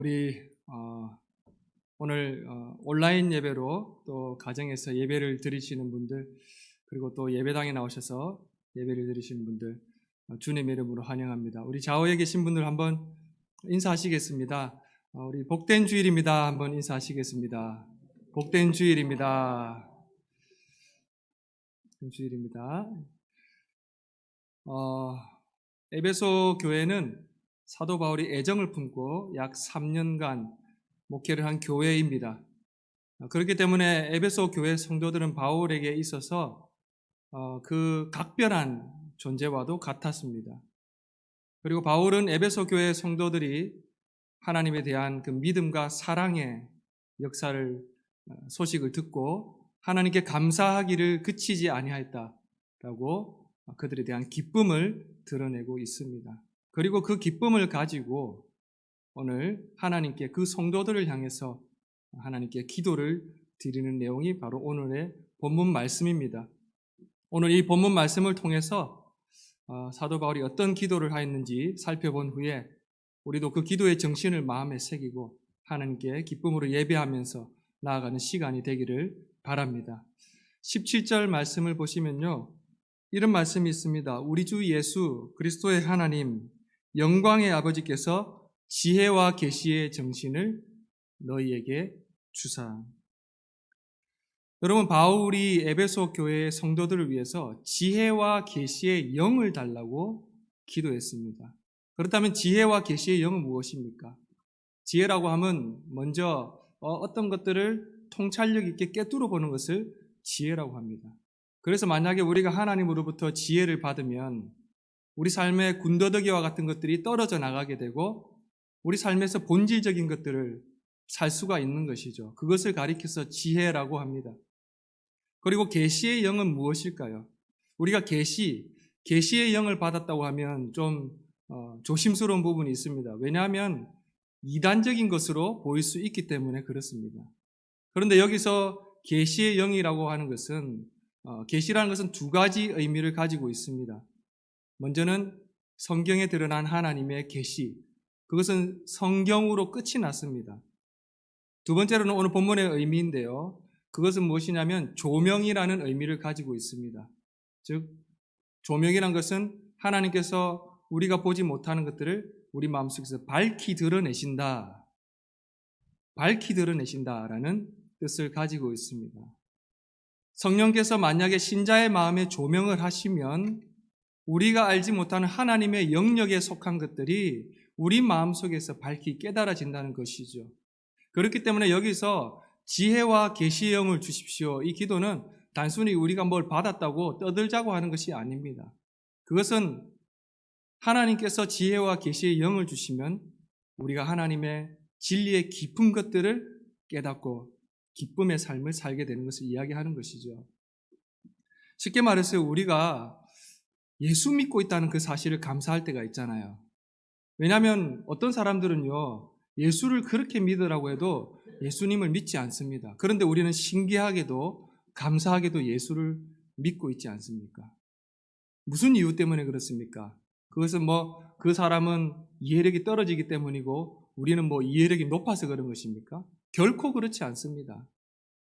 우리 오늘 온라인 예배로 또 가정에서 예배를 드리시는 분들, 그리고 또 예배당에 나오셔서 예배를 드리시는 분들 주님의 이름으로 환영합니다. 우리 좌우에 계신 분들 한번 인사하시겠습니다. 우리 복된 주일입니다. 한번 인사하시겠습니다. 복된 주일입니다. 복된 주일입니다. 에베소 교회는 사도 바울이 애정을 품고 약 3년간 목회를 한 교회입니다. 그렇기 때문에 에베소 교회 성도들은 바울에게 있어서 그 각별한 존재와도 같았습니다. 그리고 바울은 에베소 교회 성도들이 하나님에 대한 그 믿음과 사랑의 역사를 소식을 듣고 하나님께 감사하기를 그치지 아니하였다라고 그들에 대한 기쁨을 드러내고 있습니다. 그리고 그 기쁨을 가지고 오늘 하나님께 그 성도들을 향해서 하나님께 기도를 드리는 내용이 바로 오늘의 본문 말씀입니다. 오늘 이 본문 말씀을 통해서 사도 바울이 어떤 기도를 하였는지 살펴본 후에 우리도 그 기도의 정신을 마음에 새기고 하나님께 기쁨으로 예배하면서 나아가는 시간이 되기를 바랍니다. 17절 말씀을 보시면요, 이런 말씀이 있습니다. 우리 주 예수 그리스도의 하나님 영광의 아버지께서 지혜와 계시의 정신을 너희에게 주사. 여러분, 바울이 에베소 교회의 성도들을 위해서 지혜와 계시의 영을 달라고 기도했습니다. 그렇다면 지혜와 계시의 영은 무엇입니까? 지혜라고 하면 먼저 어떤 것들을 통찰력 있게 꿰뚫어 보는 것을 지혜라고 합니다. 그래서 만약에 우리가 하나님으로부터 지혜를 받으면 우리 삶의 군더더기와 같은 것들이 떨어져 나가게 되고 우리 삶에서 본질적인 것들을 살 수가 있는 것이죠. 그것을 가리켜서 지혜라고 합니다. 그리고 계시의 영은 무엇일까요? 우리가 계시의 영을 받았다고 하면 좀 조심스러운 부분이 있습니다. 왜냐하면 이단적인 것으로 보일 수 있기 때문에 그렇습니다. 그런데 여기서 계시의 영이라고 하는 것은 계시라는 것은 두 가지 의미를 가지고 있습니다. 먼저는 성경에 드러난 하나님의 계시, 그것은 성경으로 끝이 났습니다. 두 번째로는 오늘 본문의 의미인데요, 그것은 무엇이냐면 조명이라는 의미를 가지고 있습니다. 즉 조명이란 것은 하나님께서 우리가 보지 못하는 것들을 우리 마음속에서 밝히 드러내신다라는 뜻을 가지고 있습니다. 성령께서 만약에 신자의 마음에 조명을 하시면 우리가 알지 못하는 하나님의 영역에 속한 것들이 우리 마음속에서 밝히 깨달아진다는 것이죠. 그렇기 때문에 여기서 지혜와 계시의 영을 주십시오, 이 기도는 단순히 우리가 뭘 받았다고 떠들자고 하는 것이 아닙니다. 그것은 하나님께서 지혜와 계시의 영을 주시면 우리가 하나님의 진리의 깊은 것들을 깨닫고 기쁨의 삶을 살게 되는 것을 이야기하는 것이죠. 쉽게 말해서 우리가 예수 믿고 있다는 그 사실을 감사할 때가 있잖아요. 왜냐하면 어떤 사람들은요, 예수를 그렇게 믿으라고 해도 예수님을 믿지 않습니다. 그런데 우리는 신기하게도 감사하게도 예수를 믿고 있지 않습니까? 무슨 이유 때문에 그렇습니까? 그것은 그 사람은 이해력이 떨어지기 때문이고 우리는 이해력이 높아서 그런 것입니까? 결코 그렇지 않습니다.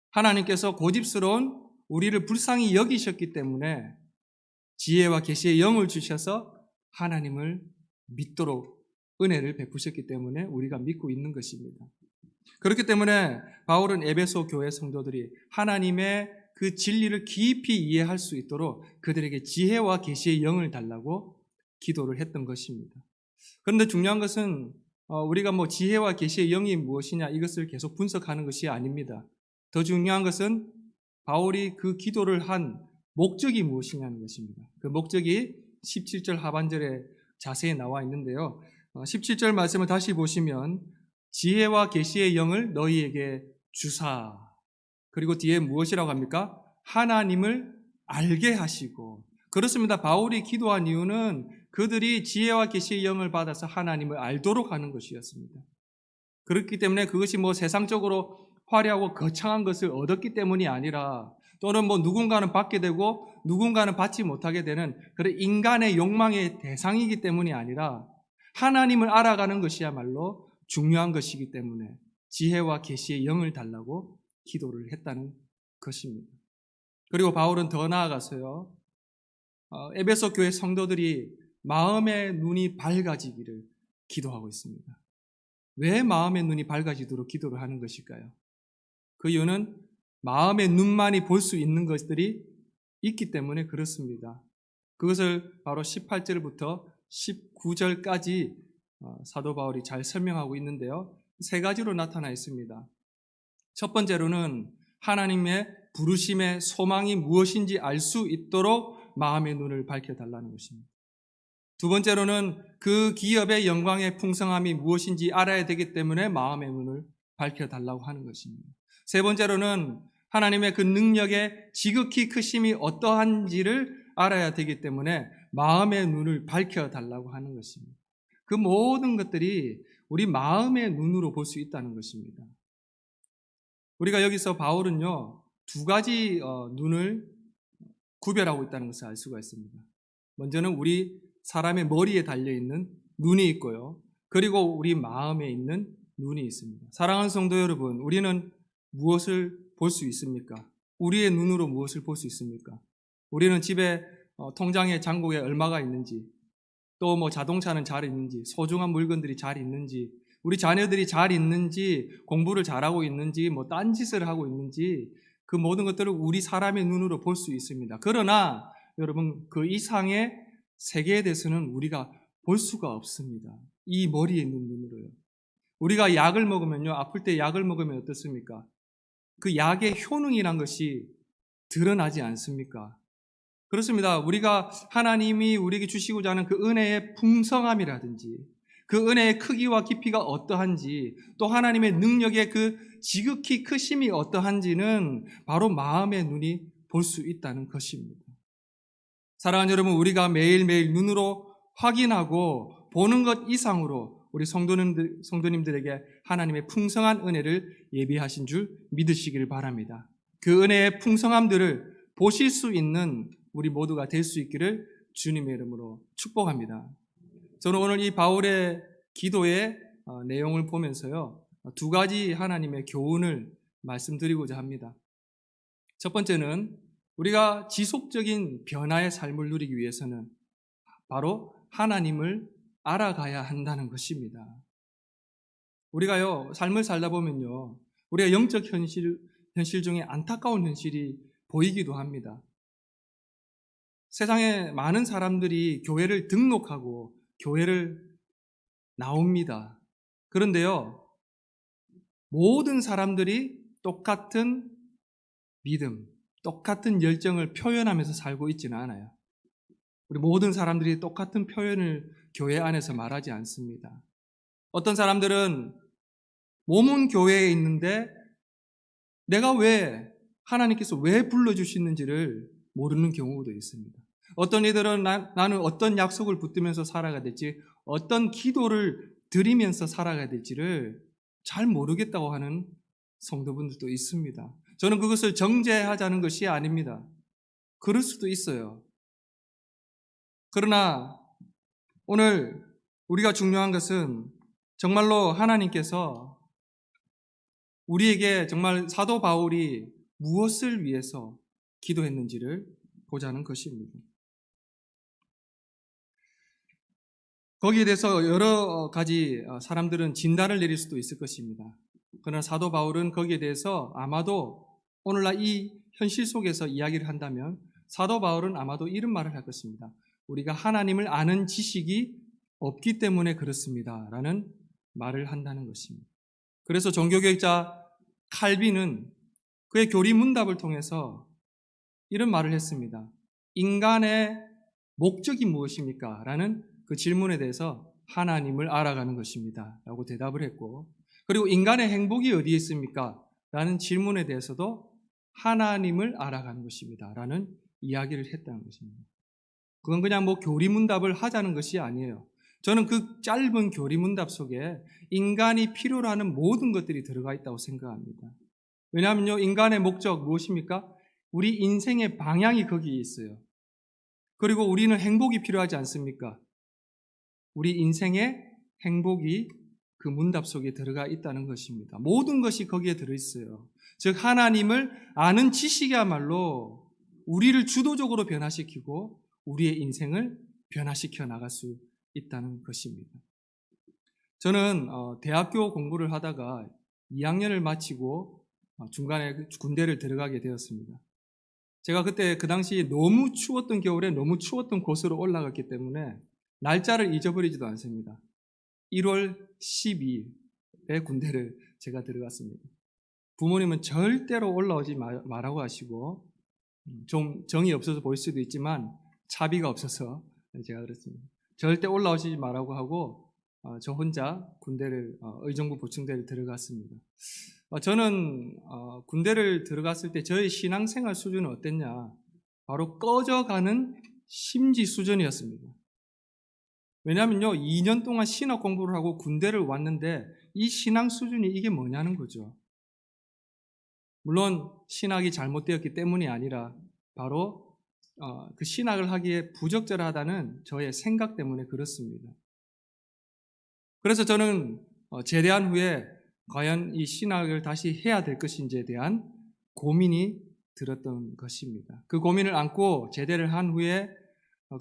하나님께서 고집스러운 우리를 불쌍히 여기셨기 때문에 지혜와 계시의 영을 주셔서 하나님을 믿도록 은혜를 베푸셨기 때문에 우리가 믿고 있는 것입니다. 그렇기 때문에 바울은 에베소 교회 성도들이 하나님의 그 진리를 깊이 이해할 수 있도록 그들에게 지혜와 계시의 영을 달라고 기도를 했던 것입니다. 그런데 중요한 것은 우리가 지혜와 계시의 영이 무엇이냐 이것을 계속 분석하는 것이 아닙니다. 더 중요한 것은 바울이 그 기도를 한 목적이 무엇이냐는 것입니다. 그 목적이 17절 하반절에 자세히 나와 있는데요. 17절 말씀을 다시 보시면 지혜와 계시의 영을 너희에게 주사, 그리고 뒤에 무엇이라고 합니까? 하나님을 알게 하시고. 그렇습니다. 바울이 기도한 이유는 그들이 지혜와 계시의 영을 받아서 하나님을 알도록 하는 것이었습니다. 그렇기 때문에 그것이 세상적으로 화려하고 거창한 것을 얻었기 때문이 아니라, 또는 누군가는 받게 되고 누군가는 받지 못하게 되는 그런 인간의 욕망의 대상이기 때문이 아니라 하나님을 알아가는 것이야말로 중요한 것이기 때문에 지혜와 계시의 영을 달라고 기도를 했다는 것입니다. 그리고 바울은 더 나아가서요, 에베소 교회 성도들이 마음의 눈이 밝아지기를 기도하고 있습니다. 왜 마음의 눈이 밝아지도록 기도를 하는 것일까요? 그 이유는 마음의 눈만이 볼 수 있는 것들이 있기 때문에 그렇습니다. 그것을 바로 18절부터 19절까지 사도 바울이 잘 설명하고 있는데요. 세 가지로 나타나 있습니다. 첫 번째로는 하나님의 부르심의 소망이 무엇인지 알 수 있도록 마음의 눈을 밝혀달라는 것입니다. 두 번째로는 그 기업의 영광의 풍성함이 무엇인지 알아야 되기 때문에 마음의 눈을 밝혀달라고 하는 것입니다. 세 번째로는 하나님의 그 능력의 지극히 크심이 어떠한지를 알아야 되기 때문에 마음의 눈을 밝혀달라고 하는 것입니다. 그 모든 것들이 우리 마음의 눈으로 볼 수 있다는 것입니다. 우리가 여기서 바울은요, 두 가지 눈을 구별하고 있다는 것을 알 수가 있습니다. 먼저는 우리 사람의 머리에 달려있는 눈이 있고요. 그리고 우리 마음에 있는 눈이 있습니다. 사랑하는 성도 여러분, 우리는 무엇을 볼 수 있습니까? 우리의 눈으로 무엇을 볼 수 있습니까? 우리는 집에 통장에 잔고에 얼마가 있는지, 또 뭐 자동차는 잘 있는지, 소중한 물건들이 잘 있는지, 우리 자녀들이 잘 있는지, 공부를 잘하고 있는지, 뭐 딴짓을 하고 있는지, 그 모든 것들을 우리 사람의 눈으로 볼 수 있습니다. 그러나 여러분, 그 이상의 세계에 대해서는 우리가 볼 수가 없습니다. 이 머리에 있는 눈으로요. 우리가 약을 먹으면요, 아플 때 약을 먹으면 어떻습니까? 그 약의 효능이란 것이 드러나지 않습니까? 그렇습니다. 우리가 하나님이 우리에게 주시고자 하는 그 은혜의 풍성함이라든지 그 은혜의 크기와 깊이가 어떠한지 또 하나님의 능력의 그 지극히 크심이 어떠한지는 바로 마음의 눈이 볼 수 있다는 것입니다. 사랑하는 여러분, 우리가 매일매일 눈으로 확인하고 보는 것 이상으로 우리 성도님들에게 하나님의 풍성한 은혜를 예비하신 줄 믿으시기를 바랍니다. 그 은혜의 풍성함들을 보실 수 있는 우리 모두가 될 수 있기를 주님의 이름으로 축복합니다. 저는 오늘 이 바울의 기도의 내용을 보면서요, 두 가지 하나님의 교훈을 말씀드리고자 합니다. 첫 번째는 우리가 지속적인 변화의 삶을 누리기 위해서는 바로 하나님을 알아가야 한다는 것입니다. 우리가요, 삶을 살다 보면요, 우리가 영적 현실 중에 안타까운 현실이 보이기도 합니다. 세상에 많은 사람들이 교회를 등록하고 교회를 나옵니다. 그런데요, 모든 사람들이 똑같은 믿음, 똑같은 열정을 표현하면서 살고 있지는 않아요. 우리 모든 사람들이 똑같은 표현을 교회 안에서 말하지 않습니다. 어떤 사람들은 몸은 교회에 있는데 내가 하나님께서 왜 불러주시는지를 모르는 경우도 있습니다. 어떤 이들은 나는 어떤 약속을 붙들면서 살아가야 될지, 어떤 기도를 드리면서 살아가야 될지를 잘 모르겠다고 하는 성도분들도 있습니다. 저는 그것을 정죄하자는 것이 아닙니다. 그럴 수도 있어요. 그러나 오늘 우리가 중요한 것은 정말로 하나님께서 우리에게 정말 사도 바울이 무엇을 위해서 기도했는지를 보자는 것입니다. 거기에 대해서 여러 가지 사람들은 진단을 내릴 수도 있을 것입니다. 그러나 사도 바울은 거기에 대해서 아마도 오늘날 이 현실 속에서 이야기를 한다면 사도 바울은 아마도 이런 말을 할 것입니다. 우리가 하나님을 아는 지식이 없기 때문에 그렇습니다. 라는 말을 한다는 것입니다. 그래서 종교개혁자 칼빈은 그의 교리문답을 통해서 이런 말을 했습니다. 인간의 목적이 무엇입니까? 라는 그 질문에 대해서 하나님을 알아가는 것입니다. 라고 대답을 했고, 그리고 인간의 행복이 어디에 있습니까? 라는 질문에 대해서도 하나님을 알아가는 것입니다. 라는 이야기를 했다는 것입니다. 그건 그냥 교리문답을 하자는 것이 아니에요. 저는 그 짧은 교리문답 속에 인간이 필요로 하는 모든 것들이 들어가 있다고 생각합니다. 왜냐하면요, 인간의 목적 무엇입니까? 우리 인생의 방향이 거기에 있어요. 그리고 우리는 행복이 필요하지 않습니까? 우리 인생의 행복이 그 문답 속에 들어가 있다는 것입니다. 모든 것이 거기에 들어있어요. 즉 하나님을 아는 지식이야말로 우리를 주도적으로 변화시키고 우리의 인생을 변화시켜 나갈 수 있다는 것입니다. 저는 대학교 공부를 하다가 2학년을 마치고 중간에 군대를 들어가게 되었습니다. 제가 그때 그 당시 너무 추웠던 겨울에 너무 추웠던 곳으로 올라갔기 때문에 날짜를 잊어버리지도 않습니다. 1월 12일에 군대를 제가 들어갔습니다. 부모님은 절대로 올라오지 말라고 하시고 좀 정이 없어서 보일 수도 있지만 차비가 없어서 제가 그랬습니다. 절대 올라오시지 말라고 하고 저 혼자 군대를 의정부 보충대를 들어갔습니다. 저는 군대를 들어갔을 때 저의 신앙생활 수준은 어땠냐? 바로 꺼져가는 심지 수준이었습니다. 왜냐하면요, 2년 동안 신학 공부를 하고 군대를 왔는데 이 신앙 수준이 이게 뭐냐는 거죠. 물론 신학이 잘못되었기 때문이 아니라 바로 그 신학을 하기에 부적절하다는 저의 생각 때문에 그렇습니다. 그래서 저는 제대한 후에 과연 이 신학을 다시 해야 될 것인지에 대한 고민이 들었던 것입니다. 그 고민을 안고 제대를 한 후에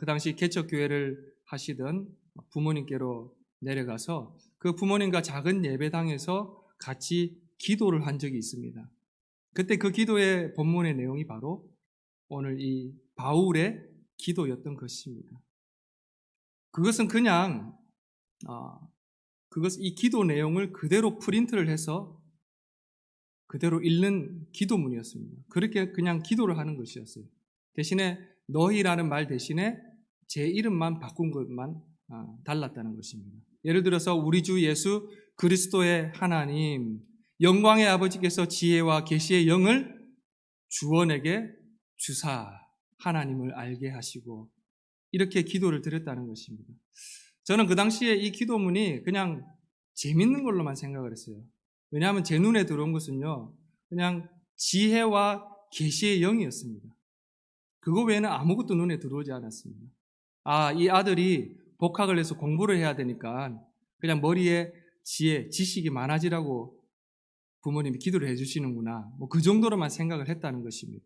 그 당시 개척교회를 하시던 부모님께로 내려가서 그 부모님과 작은 예배당에서 같이 기도를 한 적이 있습니다. 그때 그 기도의 본문의 내용이 바로 오늘 이 바울의 기도였던 것입니다. 그것은 그냥 이 기도 내용을 그대로 프린트를 해서 그대로 읽는 기도문이었습니다. 그렇게 그냥 기도를 하는 것이었어요. 대신에 너희라는 말 대신에 제 이름만 바꾼 것만 달랐다는 것입니다. 예를 들어서 우리 주 예수 그리스도의 하나님 영광의 아버지께서 지혜와 계시의 영을 주원에게 주사 하나님을 알게 하시고 이렇게 기도를 드렸다는 것입니다. 저는 그 당시에 이 기도문이 그냥 재밌는 걸로만 생각을 했어요. 왜냐하면 제 눈에 들어온 것은요, 그냥 지혜와 계시의 영이었습니다. 그거 외에는 아무것도 눈에 들어오지 않았습니다. 이 아들이 복학을 해서 공부를 해야 되니까 그냥 머리에 지혜, 지식이 많아지라고 부모님이 기도를 해주시는구나. 그 정도로만 생각을 했다는 것입니다.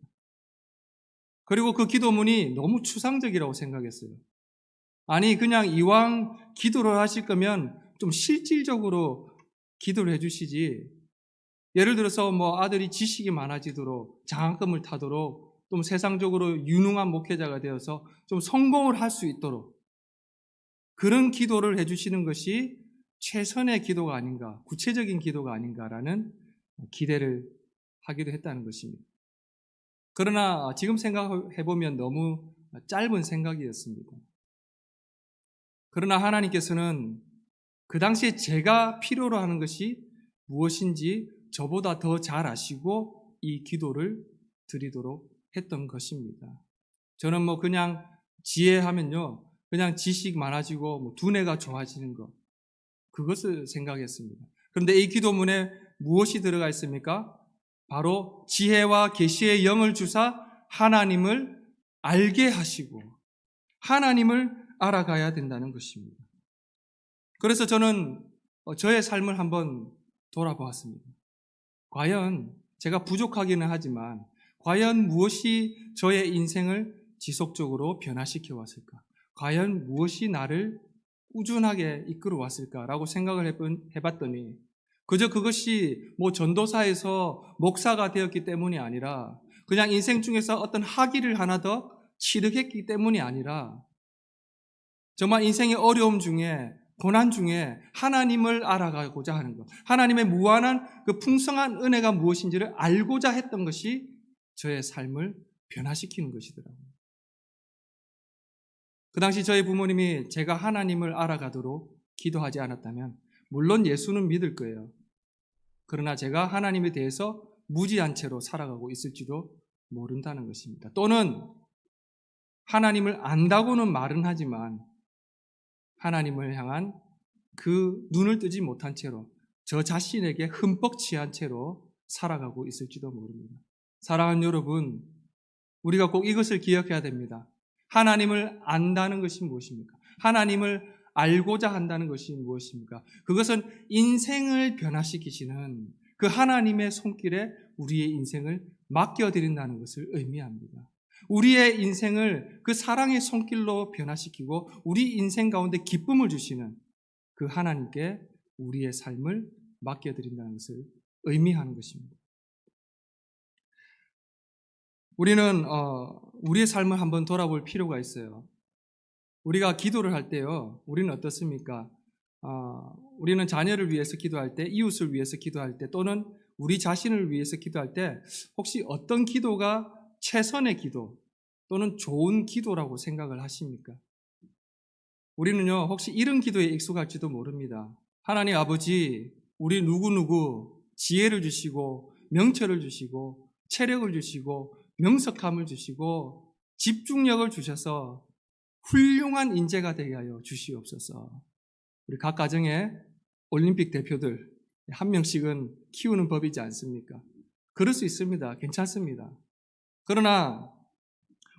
그리고 그 기도문이 너무 추상적이라고 생각했어요. 아니, 그냥 이왕 기도를 하실 거면 좀 실질적으로 기도를 해주시지. 예를 들어서 아들이 지식이 많아지도록 장학금을 타도록 또 세상적으로 유능한 목회자가 되어서 좀 성공을 할 수 있도록 그런 기도를 해주시는 것이 최선의 기도가 아닌가, 구체적인 기도가 아닌가라는 기대를 하기도 했다는 것입니다. 그러나 지금 생각해보면 너무 짧은 생각이었습니다. 그러나 하나님께서는 그 당시에 제가 필요로 하는 것이 무엇인지 저보다 더 잘 아시고 이 기도를 드리도록 했던 것입니다. 저는 그냥 지혜하면요, 그냥 지식 많아지고 두뇌가 좋아지는 것, 그것을 생각했습니다. 그런데 이 기도문에 무엇이 들어가 있습니까? 바로 지혜와 계시의 영을 주사 하나님을 알게 하시고 하나님을 알아가야 된다는 것입니다. 그래서 저는 저의 삶을 한번 돌아보았습니다. 과연 제가 부족하기는 하지만 과연 무엇이 저의 인생을 지속적으로 변화시켜 왔을까? 과연 무엇이 나를 꾸준하게 이끌어 왔을까라고 생각을 해봤더니 그저 그것이 전도사에서 목사가 되었기 때문이 아니라 그냥 인생 중에서 어떤 학위를 하나 더 취득했기 때문이 아니라 정말 인생의 어려움 중에 고난 중에 하나님을 알아가고자 하는 것, 하나님의 무한한 그 풍성한 은혜가 무엇인지를 알고자 했던 것이 저의 삶을 변화시키는 것이더라고요. 그 당시 저희 부모님이 제가 하나님을 알아가도록 기도하지 않았다면 물론 예수는 믿을 거예요. 그러나 제가 하나님에 대해서 무지한 채로 살아가고 있을지도 모른다는 것입니다. 또는 하나님을 안다고는 말은 하지만 하나님을 향한 그 눈을 뜨지 못한 채로 저 자신에게 흠뻑 취한 채로 살아가고 있을지도 모릅니다. 사랑하는 여러분, 우리가 꼭 이것을 기억해야 됩니다. 하나님을 안다는 것이 무엇입니까? 하나님을 알고자 한다는 것이 무엇입니까? 그것은 인생을 변화시키시는 그 하나님의 손길에 우리의 인생을 맡겨드린다는 것을 의미합니다. 우리의 인생을 그 사랑의 손길로 변화시키고 우리 인생 가운데 기쁨을 주시는 그 하나님께 우리의 삶을 맡겨드린다는 것을 의미하는 것입니다. 우리는 우리의 삶을 한번 돌아볼 필요가 있어요. 우리가 기도를 할 때요, 우리는 어떻습니까? 우리는 자녀를 위해서 기도할 때, 이웃을 위해서 기도할 때, 또는 우리 자신을 위해서 기도할 때 혹시 어떤 기도가 최선의 기도 또는 좋은 기도라고 생각을 하십니까? 우리는요, 혹시 이런 기도에 익숙할지도 모릅니다. 하나님 아버지, 우리 누구누구 지혜를 주시고 명철을 주시고 체력을 주시고 명석함을 주시고 집중력을 주셔서 훌륭한 인재가 되게 하여 주시옵소서. 우리 각 가정에 올림픽 대표들 한 명씩은 키우는 법이지 않습니까? 그럴 수 있습니다. 괜찮습니다. 그러나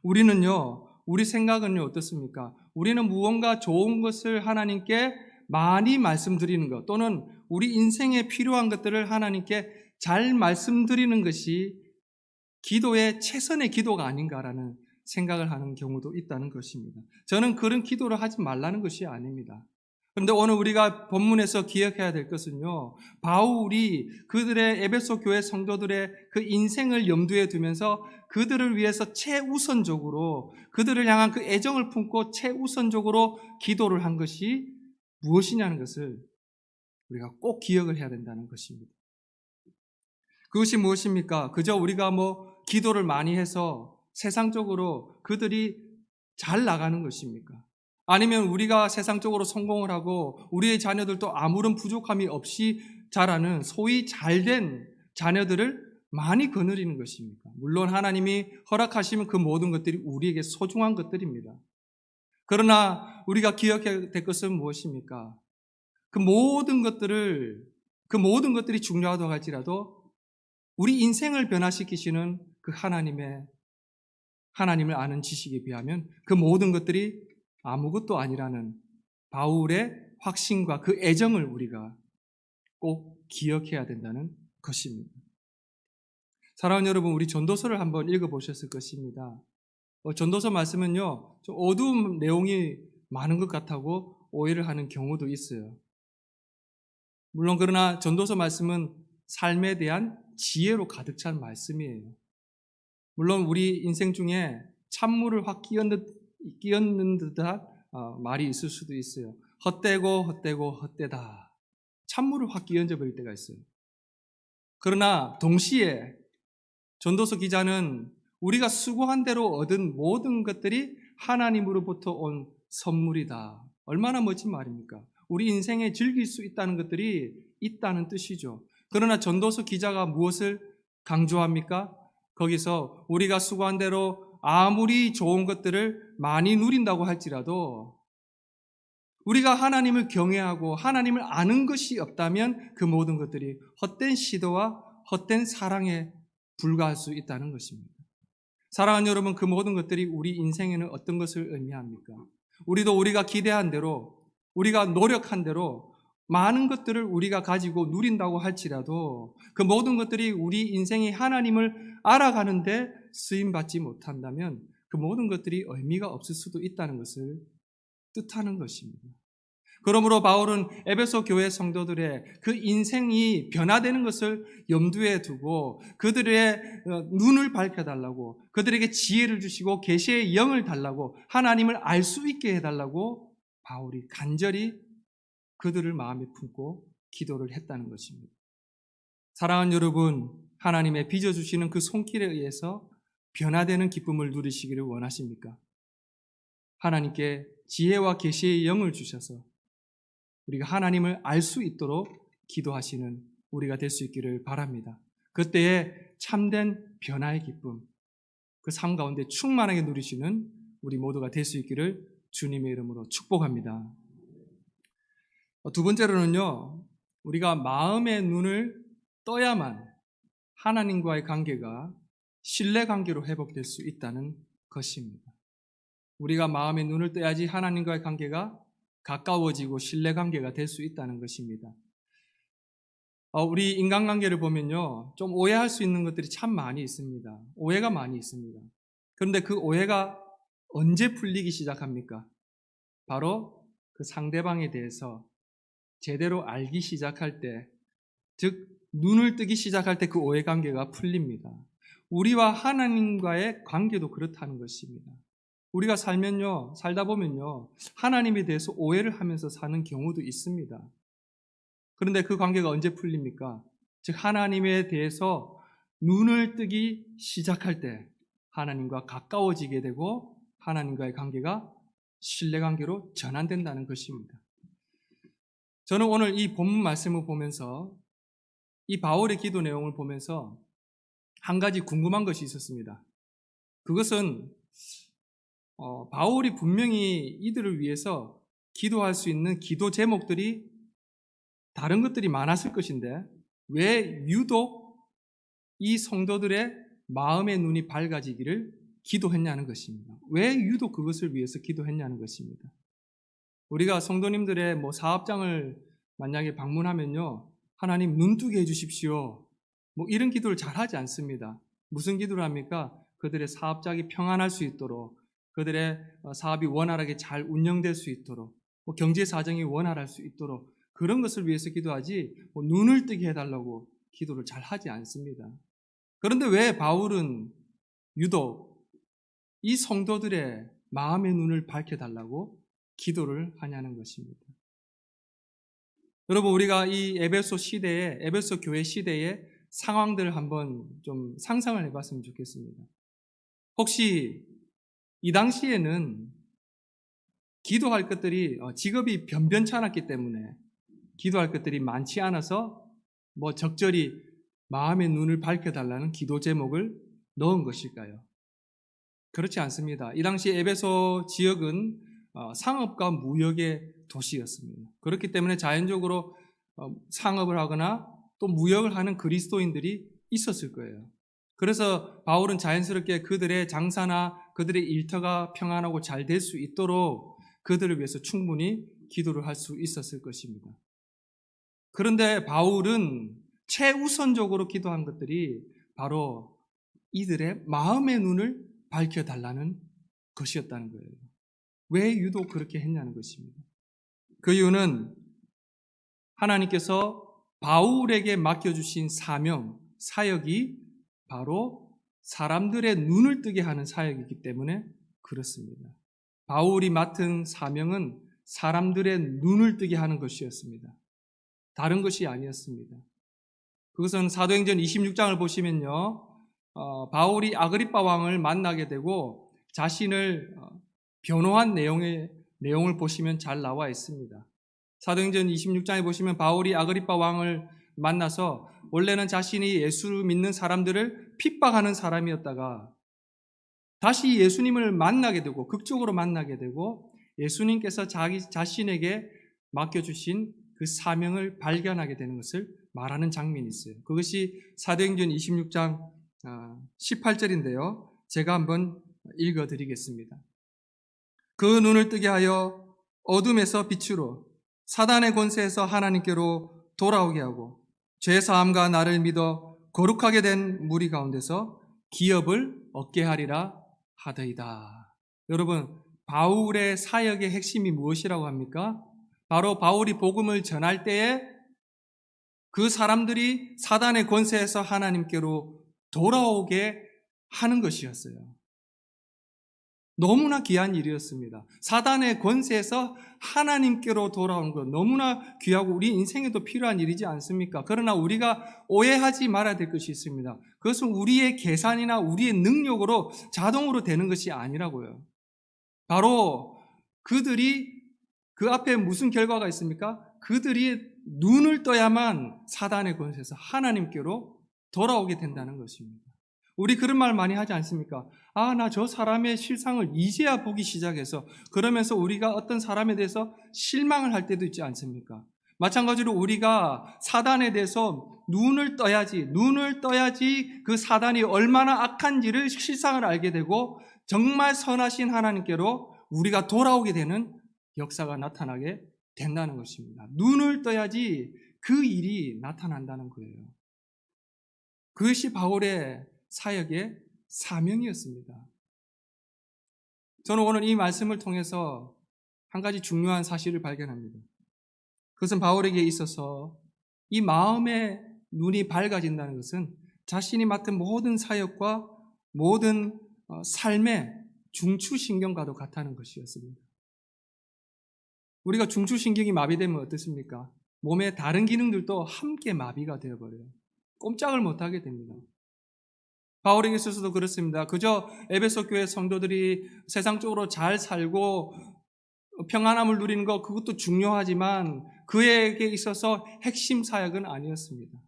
우리는요, 우리 생각은요, 어떻습니까? 우리는 무언가 좋은 것을 하나님께 많이 말씀드리는 것, 또는 우리 인생에 필요한 것들을 하나님께 잘 말씀드리는 것이 기도의 최선의 기도가 아닌가라는 생각을 하는 경우도 있다는 것입니다. 저는 그런 기도를 하지 말라는 것이 아닙니다. 그런데 오늘 우리가 본문에서 기억해야 될 것은요, 바울이 그들의 에베소 교회 성도들의 그 인생을 염두에 두면서 그들을 위해서 최우선적으로, 그들을 향한 그 애정을 품고 최우선적으로 기도를 한 것이 무엇이냐는 것을 우리가 꼭 기억을 해야 된다는 것입니다. 그것이 무엇입니까? 그저 우리가 기도를 많이 해서 세상적으로 그들이 잘 나가는 것입니까? 아니면 우리가 세상적으로 성공을 하고 우리의 자녀들도 아무런 부족함이 없이 자라는 소위 잘된 자녀들을 많이 거느리는 것입니까? 물론 하나님이 허락하시면 그 모든 것들이 우리에게 소중한 것들입니다. 그러나 우리가 기억해야 될 것은 무엇입니까? 그 모든 것들이 중요하다고 할지라도 우리 인생을 변화시키시는 그 하나님을 아는 지식에 비하면 그 모든 것들이 아무것도 아니라는 바울의 확신과 그 애정을 우리가 꼭 기억해야 된다는 것입니다. 사랑하는 여러분, 우리 전도서를 한번 읽어보셨을 것입니다. 전도서 말씀은요, 좀 어두운 내용이 많은 것 같다고 오해를 하는 경우도 있어요. 물론 그러나 전도서 말씀은 삶에 대한 지혜로 가득 찬 말씀이에요. 물론 우리 인생 중에 찬물을 확 끼얹는 듯한 말이 있을 수도 있어요. 헛되고 헛되다. 찬물을 확 끼얹어 버릴 때가 있어요. 그러나 동시에 전도서 기자는 우리가 수고한 대로 얻은 모든 것들이 하나님으로부터 온 선물이다. 얼마나 멋진 말입니까? 우리 인생에 즐길 수 있다는 것들이 있다는 뜻이죠. 그러나 전도서 기자가 무엇을 강조합니까? 거기서 우리가 수고한 대로 아무리 좋은 것들을 많이 누린다고 할지라도 우리가 하나님을 경외하고 하나님을 아는 것이 없다면 그 모든 것들이 헛된 시도와 헛된 사랑에 불과할 수 있다는 것입니다. 사랑하는 여러분, 그 모든 것들이 우리 인생에는 어떤 것을 의미합니까? 우리가 기대한 대로, 우리가 노력한 대로 많은 것들을 우리가 가지고 누린다고 할지라도 그 모든 것들이 우리 인생의 하나님을 알아가는데 쓰임받지 못한다면 그 모든 것들이 의미가 없을 수도 있다는 것을 뜻하는 것입니다. 그러므로 바울은 에베소 교회 성도들의 그 인생이 변화되는 것을 염두에 두고 그들의 눈을 밝혀달라고, 그들에게 지혜를 주시고 계시의 영을 달라고, 하나님을 알 수 있게 해달라고 바울이 간절히 그들을 마음에 품고 기도를 했다는 것입니다. 사랑하는 여러분, 하나님의 빚어주시는 그 손길에 의해서 변화되는 기쁨을 누리시기를 원하십니까? 하나님께 지혜와 계시의 영을 주셔서 우리가 하나님을 알 수 있도록 기도하시는 우리가 될 수 있기를 바랍니다. 그때에 참된 변화의 기쁨, 그 삶 가운데 충만하게 누리시는 우리 모두가 될 수 있기를 주님의 이름으로 축복합니다. 두 번째로는요, 우리가 마음의 눈을 떠야만 하나님과의 관계가 신뢰관계로 회복될 수 있다는 것입니다. 우리가 마음의 눈을 떠야지 하나님과의 관계가 가까워지고 신뢰관계가 될 수 있다는 것입니다. 우리 인간관계를 보면요, 좀 오해할 수 있는 것들이 참 많이 있습니다. 오해가 많이 있습니다. 그런데 그 오해가 언제 풀리기 시작합니까? 바로 그 상대방에 대해서 제대로 알기 시작할 때, 즉 눈을 뜨기 시작할 때 그 오해 관계가 풀립니다. 우리와 하나님과의 관계도 그렇다는 것입니다. 우리가 살다 보면요, 하나님에 대해서 오해를 하면서 사는 경우도 있습니다. 그런데 그 관계가 언제 풀립니까? 즉 하나님에 대해서 눈을 뜨기 시작할 때 하나님과 가까워지게 되고 하나님과의 관계가 신뢰관계로 전환된다는 것입니다. 저는 오늘 이 본문 말씀을 보면서 이 바울의 기도 내용을 보면서 한 가지 궁금한 것이 있었습니다. 그것은 바울이 분명히 이들을 위해서 기도할 수 있는 기도 제목들이 다른 것들이 많았을 것인데 왜 유독 이 성도들의 마음의 눈이 밝아지기를 기도했냐는 것입니다. 왜 유독 그것을 위해서 기도했냐는 것입니다. 우리가 성도님들의 사업장을 만약에 방문하면요, 하나님 눈뜨게 해주십시오, 이런 기도를 잘 하지 않습니다. 무슨 기도를 합니까? 그들의 사업장이 평안할 수 있도록, 그들의 사업이 원활하게 잘 운영될 수 있도록, 경제 사정이 원활할 수 있도록 그런 것을 위해서 기도하지 눈을 뜨게 해달라고 기도를 잘 하지 않습니다. 그런데 왜 바울은 유독 이 성도들의 마음의 눈을 밝혀달라고 기도를 하냐는 것입니다. 여러분, 우리가 이 에베소 교회 시대의 상황들을 한번 좀 상상을 해봤으면 좋겠습니다. 혹시 이 당시에는 기도할 것들이 직업이 변변찮았기 때문에 기도할 것들이 많지 않아서 적절히 마음의 눈을 밝혀달라는 기도 제목을 넣은 것일까요? 그렇지 않습니다. 이 당시 에베소 지역은 상업과 무역의 도시였습니다. 그렇기 때문에 자연적으로 상업을 하거나 또 무역을 하는 그리스도인들이 있었을 거예요. 그래서 바울은 자연스럽게 그들의 장사나 그들의 일터가 평안하고 잘 될 수 있도록 그들을 위해서 충분히 기도를 할 수 있었을 것입니다. 그런데 바울은 최우선적으로 기도한 것들이 바로 이들의 마음의 눈을 밝혀달라는 것이었다는 거예요. 왜 유독 그렇게 했냐는 것입니다. 그 이유는 하나님께서 바울에게 맡겨주신 사역이 바로 사람들의 눈을 뜨게 하는 사역이기 때문에 그렇습니다. 바울이 맡은 사명은 사람들의 눈을 뜨게 하는 것이었습니다. 다른 것이 아니었습니다. 그것은 사도행전 26장을 보시면요, 바울이 아그리빠 왕을 만나게 되고 자신을 변호한 내용을 보시면 잘 나와 있습니다. 사도행전 26장에 보시면 바울이 아그리빠 왕을 만나서 원래는 자신이 예수를 믿는 사람들을 핍박하는 사람이었다가 다시 예수님을 만나게 되고 극적으로 만나게 되고 예수님께서 자신에게 맡겨주신 그 사명을 발견하게 되는 것을 말하는 장면이 있어요. 그것이 사도행전 26장 18절인데요. 제가 한번 읽어드리겠습니다. 그 눈을 뜨게 하여 어둠에서 빛으로 사단의 권세에서 하나님께로 돌아오게 하고 죄사함과 나를 믿어 거룩하게 된 무리 가운데서 기업을 얻게 하리라 하더이다. 여러분, 바울의 사역의 핵심이 무엇이라고 합니까? 바로 바울이 복음을 전할 때에 그 사람들이 사단의 권세에서 하나님께로 돌아오게 하는 것이었어요. 너무나 귀한 일이었습니다. 사단의 권세에서 하나님께로 돌아오는 것 너무나 귀하고 우리 인생에도 필요한 일이지 않습니까? 그러나 우리가 오해하지 말아야 될 것이 있습니다. 그것은 우리의 계산이나 우리의 능력으로 자동으로 되는 것이 아니라고요. 바로 그들이 그 앞에 무슨 결과가 있습니까? 그들이 눈을 떠야만 사단의 권세에서 하나님께로 돌아오게 된다는 것입니다. 우리 그런 말 많이 하지 않습니까? 나 저 사람의 실상을 이제야 보기 시작해서 그러면서 우리가 어떤 사람에 대해서 실망을 할 때도 있지 않습니까? 마찬가지로 우리가 사단에 대해서 눈을 떠야지 그 사단이 얼마나 악한지를 실상을 알게 되고 정말 선하신 하나님께로 우리가 돌아오게 되는 역사가 나타나게 된다는 것입니다. 눈을 떠야지 그 일이 나타난다는 거예요. 그것이 바울의 사역의 사명이었습니다. 저는 오늘 이 말씀을 통해서 한 가지 중요한 사실을 발견합니다. 그것은 바울에게 있어서 이 마음의 눈이 밝아진다는 것은 자신이 맡은 모든 사역과 모든 삶의 중추신경과도 같다는 것이었습니다. 우리가 중추신경이 마비되면 어떻습니까? 몸의 다른 기능들도 함께 마비가 되어버려요. 꼼짝을 못하게 됩니다. 바울에게 있어서도 그렇습니다. 그저 에베소 교회 성도들이 세상적으로 잘 살고 평안함을 누리는 것, 그것도 중요하지만 그에게 있어서 핵심 사역은 아니었습니다.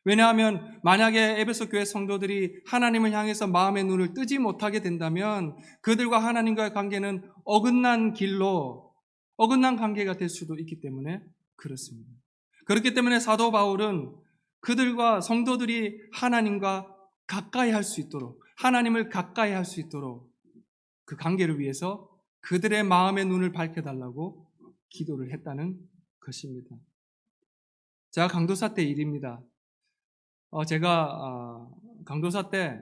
왜냐하면 만약에 에베소 교회 성도들이 하나님을 향해서 마음의 눈을 뜨지 못하게 된다면 그들과 하나님과의 관계는 어긋난 길로, 어긋난 관계가 될 수도 있기 때문에 그렇습니다. 그렇기 때문에 사도 바울은 그들과 성도들이 하나님과 가까이 할 수 있도록, 하나님을 가까이 할 수 있도록 그 관계를 위해서 그들의 마음의 눈을 밝혀달라고 기도를 했다는 것입니다. 제가 강도사 때 일입니다. 제가 강도사 때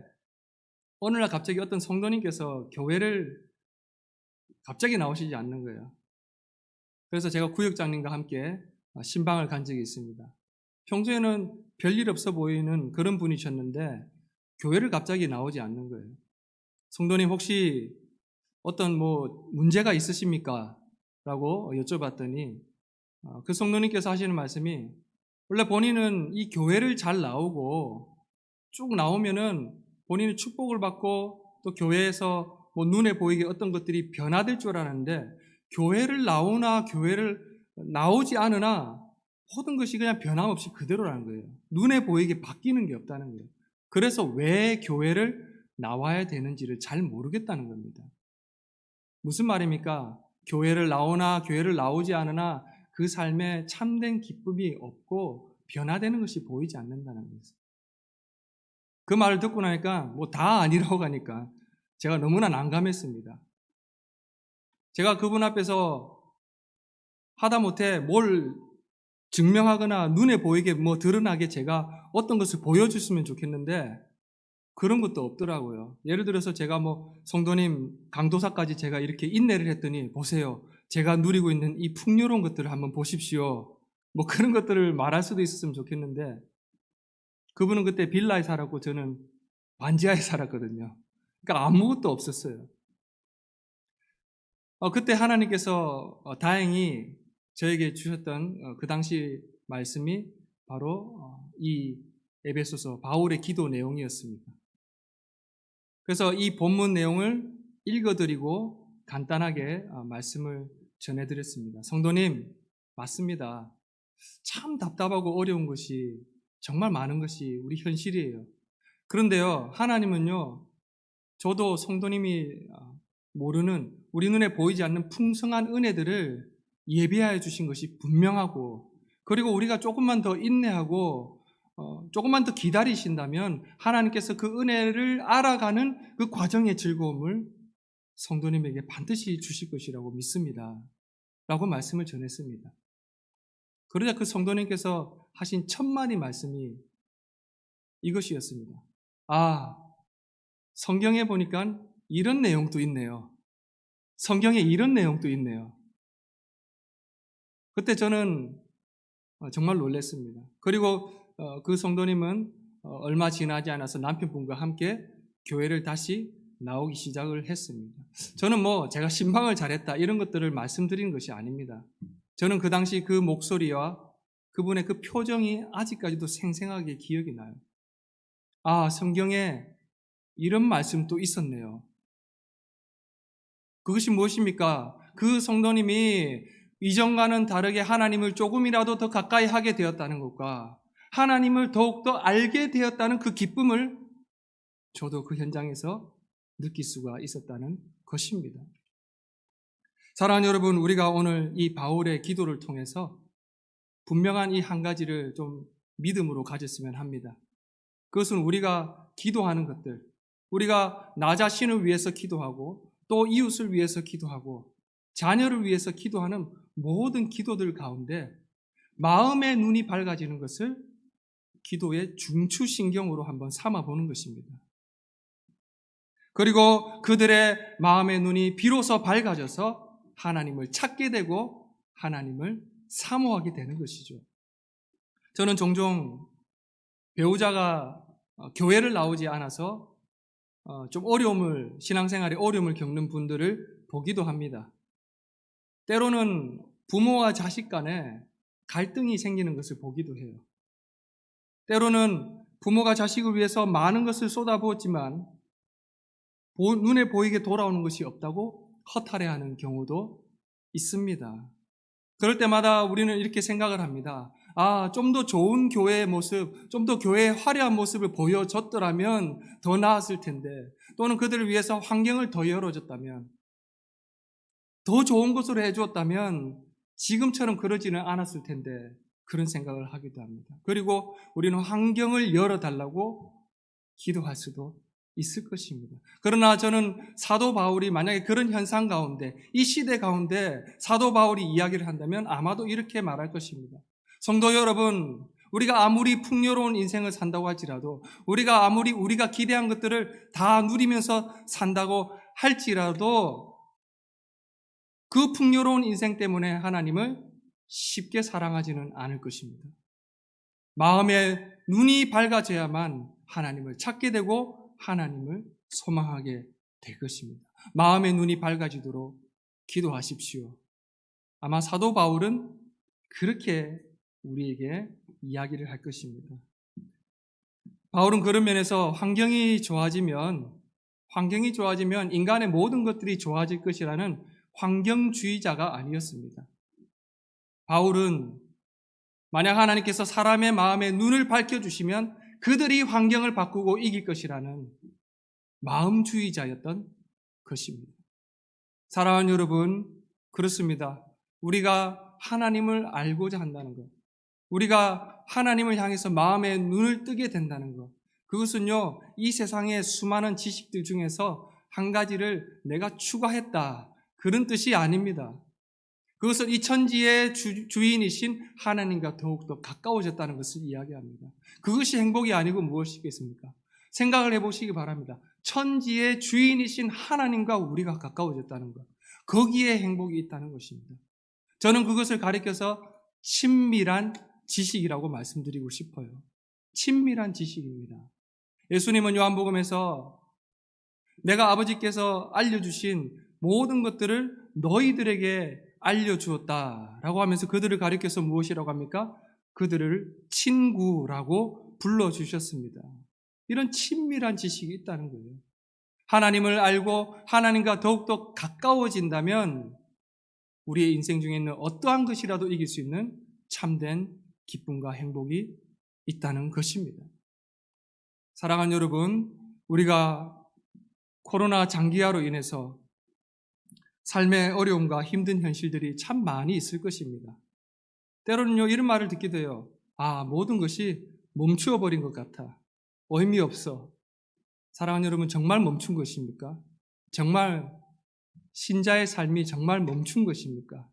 어느 날 갑자기 어떤 성도님께서 교회를 갑자기 나오시지 않는 거예요. 그래서 제가 구역장님과 함께 신방을 간 적이 있습니다. 평소에는 별일 없어 보이는 그런 분이셨는데 교회를 갑자기 나오지 않는 거예요. 성도님 혹시 어떤 문제가 있으십니까? 라고 여쭤봤더니 그 성도님께서 하시는 말씀이 원래 본인은 이 교회를 잘 나오고 쭉 나오면은 본인이 축복을 받고 또 교회에서 눈에 보이게 어떤 것들이 변화될 줄 알았는데 교회를 나오나 교회를 나오지 않으나 모든 것이 그냥 변함없이 그대로라는 거예요. 눈에 보이게 바뀌는 게 없다는 거예요. 그래서 왜 교회를 나와야 되는지를 잘 모르겠다는 겁니다. 무슨 말입니까? 교회를 나오나 교회를 나오지 않으나 그 삶에 참된 기쁨이 없고 변화되는 것이 보이지 않는다는 거예요. 그 말을 듣고 나니까 다 아니라고 하니까 제가 너무나 난감했습니다. 제가 그분 앞에서 하다못해 뭘 증명하거나 눈에 보이게 드러나게 제가 어떤 것을 보여줬으면 좋겠는데 그런 것도 없더라고요. 예를 들어서 제가 성도님 강도사까지 제가 이렇게 인내를 했더니 보세요. 제가 누리고 있는 이 풍요로운 것들을 한번 보십시오. 그런 것들을 말할 수도 있었으면 좋겠는데 그분은 그때 빌라에 살았고 저는 반지하에 살았거든요. 그러니까 아무것도 없었어요. 그때 하나님께서 다행히 저에게 주셨던 그 당시 말씀이 바로 이 에베소서 바울의 기도 내용이었습니다. 그래서 이 본문 내용을 읽어드리고 간단하게 말씀을 전해드렸습니다. 성도님, 맞습니다. 참 답답하고 어려운 것이 정말 많은 것이 우리 현실이에요. 그런데요, 하나님은요, 저도 성도님이 모르는 우리 눈에 보이지 않는 풍성한 은혜들을 예비하여 주신 것이 분명하고 그리고 우리가 조금만 더 인내하고 조금만 더 기다리신다면 하나님께서 그 은혜를 알아가는 그 과정의 즐거움을 성도님에게 반드시 주실 것이라고 믿습니다. 라고 말씀을 전했습니다. 그러자 그 성도님께서 하신 첫 마디 말씀이 이것이었습니다. 성경에 보니까 이런 내용도 있네요. 성경에 이런 내용도 있네요. 그때 저는 정말 놀랐습니다. 그리고 그 성도님은 얼마 지나지 않아서 남편분과 함께 교회를 다시 나오기 시작을 했습니다. 저는 제가 신방을 잘했다 이런 것들을 말씀드리는 것이 아닙니다. 저는 그 당시 그 목소리와 그분의 그 표정이 아직까지도 생생하게 기억이 나요. 성경에 이런 말씀도 있었네요. 그것이 무엇입니까? 그 성도님이 이전과는 다르게 하나님을 조금이라도 더 가까이 하게 되었다는 것과 하나님을 더욱더 알게 되었다는 그 기쁨을 저도 그 현장에서 느낄 수가 있었다는 것입니다. 사랑하는 여러분, 우리가 오늘 이 바울의 기도를 통해서 분명한 이 한 가지를 좀 믿음으로 가졌으면 합니다. 그것은 우리가 기도하는 것들, 우리가 나 자신을 위해서 기도하고 또 이웃을 위해서 기도하고 자녀를 위해서 기도하는 모든 기도들 가운데 마음의 눈이 밝아지는 것을 기도의 중추신경으로 한번 삼아보는 것입니다. 그리고 그들의 마음의 눈이 비로소 밝아져서 하나님을 찾게 되고 하나님을 사모하게 되는 것이죠. 저는 종종 배우자가 교회를 나오지 않아서 좀 신앙생활에 어려움을 겪는 분들을 보기도 합니다. 때로는 부모와 자식 간에 갈등이 생기는 것을 보기도 해요. 때로는 부모가 자식을 위해서 많은 것을 쏟아부었지만 눈에 보이게 돌아오는 것이 없다고 허탈해하는 경우도 있습니다. 그럴 때마다 우리는 이렇게 생각을 합니다. 좀 더 좋은 교회의 모습, 좀 더 교회의 화려한 모습을 보여줬더라면 더 나았을 텐데, 또는 그들을 위해서 환경을 더 열어줬다면, 더 좋은 것으로 해주었다면 지금처럼 그러지는 않았을 텐데, 그런 생각을 하기도 합니다. 그리고 우리는 환경을 열어달라고 기도할 수도 있을 것입니다. 그러나 저는 사도 바울이 만약에 그런 현상 가운데, 이 시대 가운데 사도 바울이 이야기를 한다면 아마도 이렇게 말할 것입니다. 성도 여러분, 우리가 아무리 풍요로운 인생을 산다고 할지라도, 우리가 아무리 우리가 기대한 것들을 다 누리면서 산다고 할지라도 그 풍요로운 인생 때문에 하나님을 쉽게 사랑하지는 않을 것입니다. 마음의 눈이 밝아져야만 하나님을 찾게 되고 하나님을 소망하게 될 것입니다. 마음의 눈이 밝아지도록 기도하십시오. 아마 사도 바울은 그렇게 우리에게 이야기를 할 것입니다. 바울은 그런 면에서 환경이 좋아지면 인간의 모든 것들이 좋아질 것이라는 환경주의자가 아니었습니다. 바울은 만약 하나님께서 사람의 마음의 눈을 밝혀주시면 그들이 환경을 바꾸고 이길 것이라는 마음주의자였던 것입니다. 사랑하는 여러분, 그렇습니다. 우리가 하나님을 알고자 한다는 것, 우리가 하나님을 향해서 마음의 눈을 뜨게 된다는 것, 그것은요, 이 세상의 수많은 지식들 중에서 한 가지를 내가 추가했다, 그런 뜻이 아닙니다. 그것은 이 천지의 주인이신 하나님과 더욱더 가까워졌다는 것을 이야기합니다. 그것이 행복이 아니고 무엇이겠습니까? 생각을 해보시기 바랍니다. 천지의 주인이신 하나님과 우리가 가까워졌다는 것, 거기에 행복이 있다는 것입니다. 저는 그것을 가리켜서 친밀한 지식이라고 말씀드리고 싶어요. 친밀한 지식입니다. 예수님은 요한복음에서 내가 아버지께서 알려주신 모든 것들을 너희들에게 알려주었다라고 하면서 그들을 가리켜서 무엇이라고 합니까? 그들을 친구라고 불러주셨습니다. 이런 친밀한 지식이 있다는 거예요. 하나님을 알고 하나님과 더욱더 가까워진다면 우리의 인생 중에 있는 어떠한 것이라도 이길 수 있는 참된 기쁨과 행복이 있다는 것입니다. 사랑하는 여러분, 우리가 코로나 장기화로 인해서 삶의 어려움과 힘든 현실들이 참 많이 있을 것입니다. 때로는요, 이런 말을 듣기도 해요. 모든 것이 멈추어버린 것 같아. 의미 없어. 사랑하는 여러분, 정말 멈춘 것입니까? 정말 신자의 삶이 정말 멈춘 것입니까?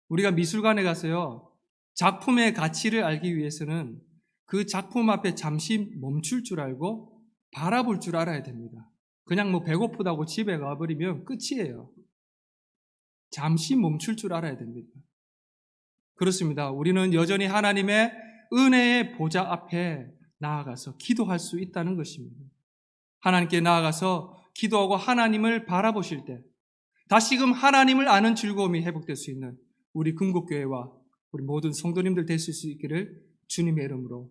우리가 미술관에 가서요, 작품의 가치를 알기 위해서는 그 작품 앞에 잠시 멈출 줄 알고 바라볼 줄 알아야 됩니다. 그냥 배고프다고 집에 가버리면 끝이에요. 잠시 멈출 줄 알아야 됩니다. 그렇습니다. 우리는 여전히 하나님의 은혜의 보좌 앞에 나아가서 기도할 수 있다는 것입니다. 하나님께 나아가서 기도하고 하나님을 바라보실 때 다시금 하나님을 아는 즐거움이 회복될 수 있는 우리 금곡교회와 우리 모든 성도님들 되실 수 있기를 주님의 이름으로